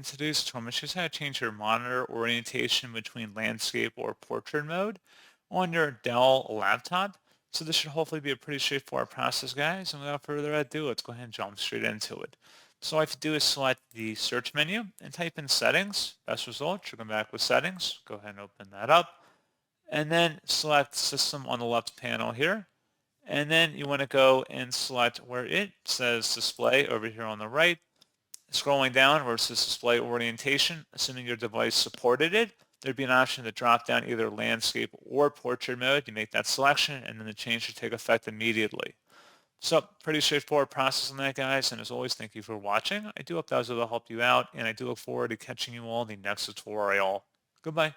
In today's tutorial, I'm going to show you how to change your monitor orientation between landscape or portrait mode on your Dell laptop. So this should hopefully be a pretty straightforward process, guys. And without further ado, let's go ahead and jump straight into it. So all I have to do is select the search menu and type in settings. Best result, should come back with settings. Go ahead and open that up. And then select system on the left panel here. And then you want to go and select where it says display over here on the right. Scrolling down where it says display orientation, assuming your device supported it, there'd be an option to drop down either landscape or portrait mode. You make that selection and then the change should take effect immediately. So pretty straightforward process on that, guys. And as always, thank you for watching. I do hope that was able to help you out, and I do look forward to catching you all in the next tutorial. Goodbye.